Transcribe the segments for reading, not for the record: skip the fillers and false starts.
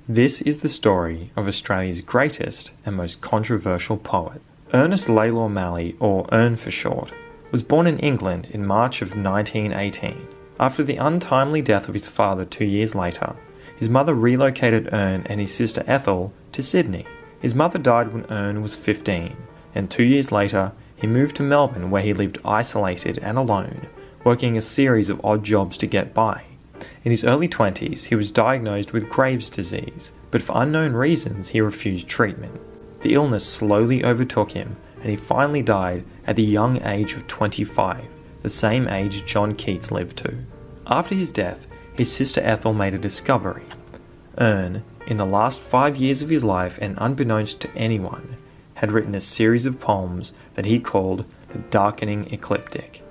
This is the story of Australia's greatest and most controversial poet. Ernest Malley, or Ern for short, was born in England in March of 1918. After the untimely death of his father 2 years later, his mother relocated Ern and his sister Ethel to Sydney. His mother died when Ern was 15, and 2 years later he moved to Melbourne, where he lived isolated and alone, working a series of odd jobs to get by. In his early 20s, he was diagnosed with Graves' disease, but for unknown reasons he refused treatment. The illness slowly overtook him, and he finally died at the young age of 25, the same age John Keats lived to. After his death, his sister Ethel made a discovery. Ern, in the last 5 years of his life and unbeknownst to anyone, had written a series of poems that he called the Darkening Ecliptic.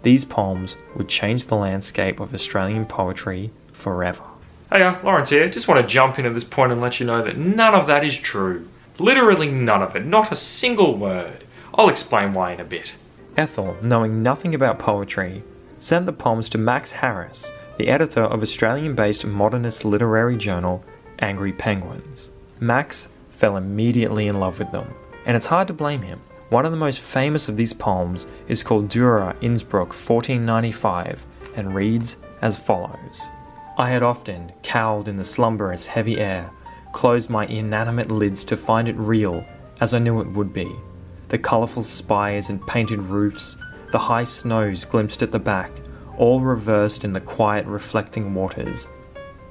These poems would change the landscape of Australian poetry forever. Hey, Lawrence here. Just want to jump in at this point and let you know that none of that is true. Literally none of it. Not a single word. I'll explain why in a bit. Ethel, knowing nothing about poetry, sent the poems to Max Harris, the editor of Australian-based modernist literary journal Angry Penguins. Max fell immediately in love with them, and it's hard to blame him. One of the most famous of these poems is called Dürer, Innsbruck, 1495, and reads as follows. I had often, cowled in the slumberous heavy air, closed my inanimate lids to find it real, as I knew it would be. The colourful spires and painted roofs, the high snows glimpsed at the back, all reversed in the quiet reflecting waters.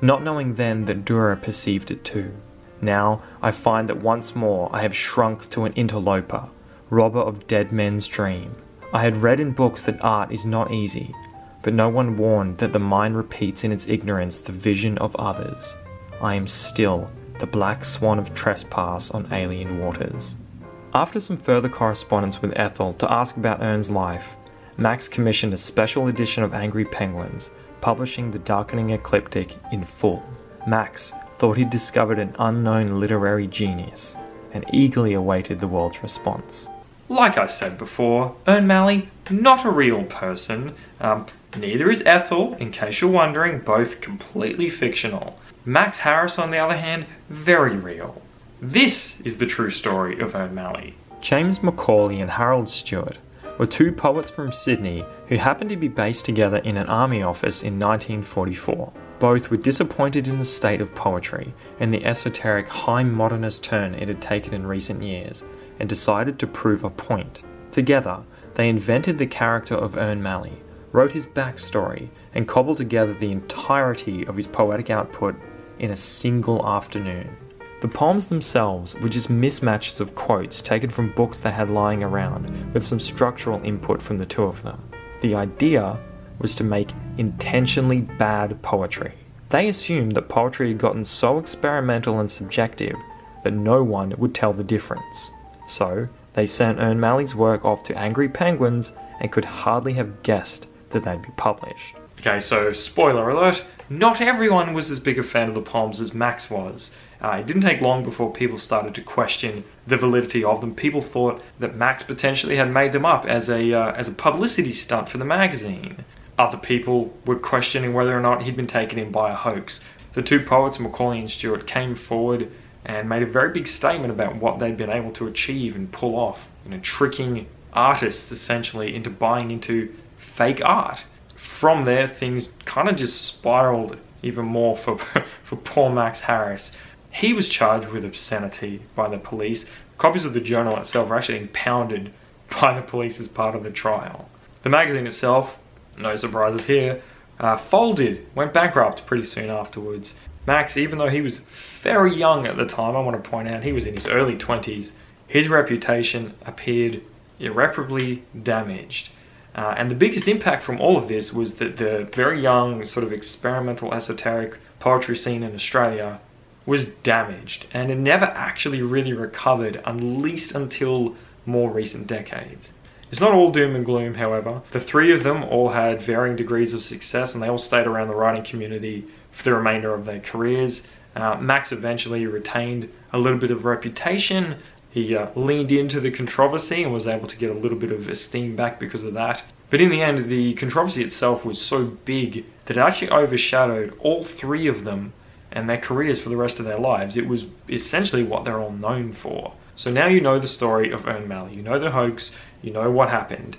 Not knowing then that Dürer perceived it too. Now I find that once more I have shrunk to an interloper, robber of dead men's dream. I had read in books that art is not easy, but no one warned that the mind repeats in its ignorance the vision of others. I am still the black swan of trespass on alien waters. After some further correspondence with Ethel to ask about Ern's life, Max commissioned a special edition of Angry Penguins, publishing the Darkening Ecliptic in full. Max thought he'd discovered an unknown literary genius, and eagerly awaited the world's response. Like I said before, Ern Malley, not a real person. Neither is Ethel, in case you're wondering, both completely fictional. Max Harris, on the other hand, very real. This is the true story of Ern Malley. James Macaulay and Harold Stewart were two poets from Sydney who happened to be based together in an army office in 1944. Both were disappointed in the state of poetry and the esoteric high modernist turn it had taken in recent years, and decided to prove a point. Together, they invented the character of Ern Malley, wrote his backstory, and cobbled together the entirety of his poetic output in a single afternoon. The poems themselves were just mismatches of quotes taken from books they had lying around, with some structural input from the two of them. The idea was to make intentionally bad poetry. They assumed that poetry had gotten so experimental and subjective that no one would tell the difference. So, they sent Ern Malley's work off to Angry Penguins and could hardly have guessed that they'd be published. Okay, so spoiler alert, not everyone was as big a fan of the poems as Max was. It didn't take long before people started to question the validity of them. People thought that Max potentially had made them up as a publicity stunt for the magazine. Other people were questioning whether or not he'd been taken in by a hoax. The two poets, Macaulay and Stewart, came forward and made a very big statement about what they'd been able to achieve and pull off, tricking artists essentially into buying into fake art. From there, things kind of just spiraled even more for poor Max Harris. He was charged with obscenity by the police. Copies of the journal itself were actually impounded by the police as part of the trial. The magazine itself, no surprises here, folded, went bankrupt pretty soon afterwards. Max, even though he was very young at the time, I want to point out he was in his early 20s, his reputation appeared irreparably damaged. And the biggest impact from all of this was that the very young, sort of experimental, esoteric poetry scene in Australia was damaged, and it never actually really recovered, at least until more recent decades. It's not all doom and gloom, however. The three of them all had varying degrees of success, and they all stayed around the writing community for the remainder of their careers. Max eventually retained a little bit of reputation. He leaned into the controversy and was able to get a little bit of esteem back because of that. But in the end, the controversy itself was so big that it actually overshadowed all three of them and their careers for the rest of their lives. It was essentially what they're all known for. So now you know the story of Ern Malley, you know the hoax, you know what happened.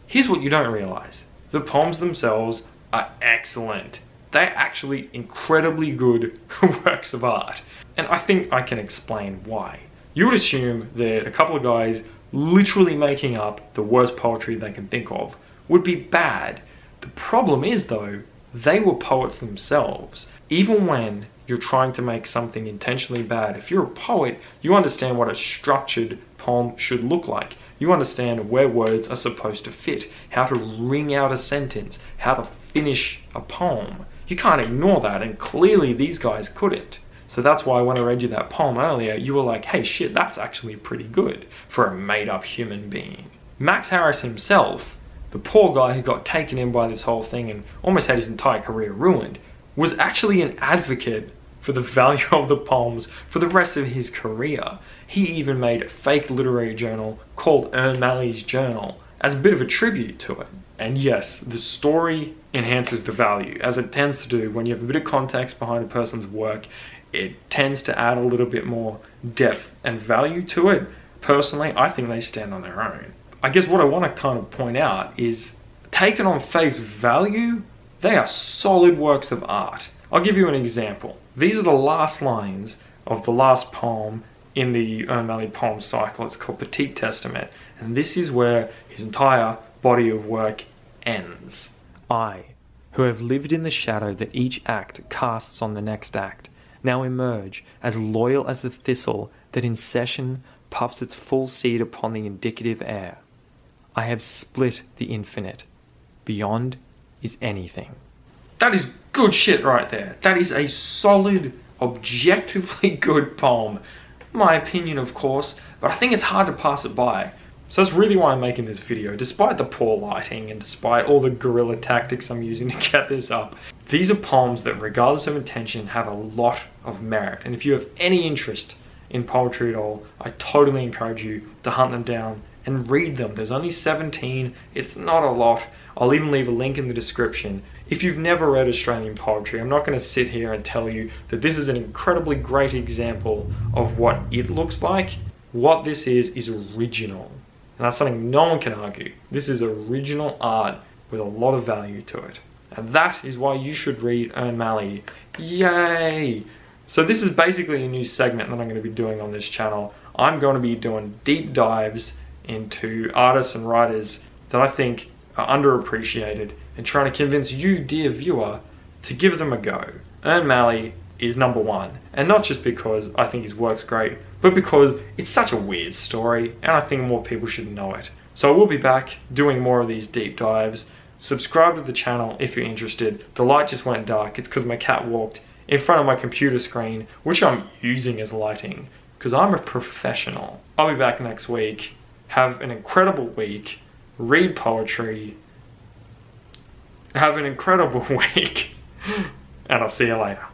Here's what you don't realize. The poems themselves are excellent. They're actually incredibly good works of art. And I think I can explain why. You would assume that a couple of guys literally making up the worst poetry they can think of would be bad. The problem is, though, they were poets themselves. Even when you're trying to make something intentionally bad, if you're a poet, you understand what a structured poem should look like. You understand where words are supposed to fit, how to ring out a sentence, how to finish a poem. You can't ignore that, and clearly these guys couldn't. So that's why when I read you that poem earlier, you were like, hey shit, that's actually pretty good for a made-up human being. Max Harris himself, the poor guy who got taken in by this whole thing and almost had his entire career ruined, was actually an advocate for the value of the poems for the rest of his career. He even made a fake literary journal called Ern Malley's Journal as a bit of a tribute to it. And yes, the story enhances the value, as it tends to do when you have a bit of context behind a person's work. It tends to add a little bit more depth and value to it. Personally, I think they stand on their own. I guess what I want to kind of point out is, taken on face value, they are solid works of art. I'll give you an example. These are the last lines of the last poem in the Ern Malley poem cycle. It's called Petite Testament, and this is where his entire body of work ends. I, who have lived in the shadow that each act casts on the next act, now emerge as loyal as the thistle that in session puffs its full seed upon the indicative air. I have split the infinite. Beyond is anything. That is good shit right there. That is a solid, objectively good poem. My opinion, of course, but I think it's hard to pass it by. So that's really why I'm making this video, despite the poor lighting and despite all the guerrilla tactics I'm using to get this up. These are poems that, regardless of intention, have a lot of merit. And if you have any interest in poetry at all, I totally encourage you to hunt them down and read them. There's only 17, it's not a lot. I'll even leave a link in the description. If you've never read Australian poetry, I'm not going to sit here and tell you that this is an incredibly great example of what it looks like. What this is original. And that's something no one can argue. This is original art with a lot of value to it. And that is why you should read Ern Malley. Yay! So this is basically a new segment that I'm going to be doing on this channel. I'm going to be doing deep dives into artists and writers that I think are underappreciated and trying to convince you, dear viewer, to give them a go. Ern Malley is number one, and not just because I think his work's great, but because it's such a weird story and I think more people should know it. So I will be back doing more of these deep dives. Subscribe to the channel if you're interested. The light just went dark. It's because my cat walked in front of my computer screen, which I'm using as lighting because I'm a professional. I'll be back next week. Have an incredible week. Read poetry. Have an incredible week. And I'll see you later.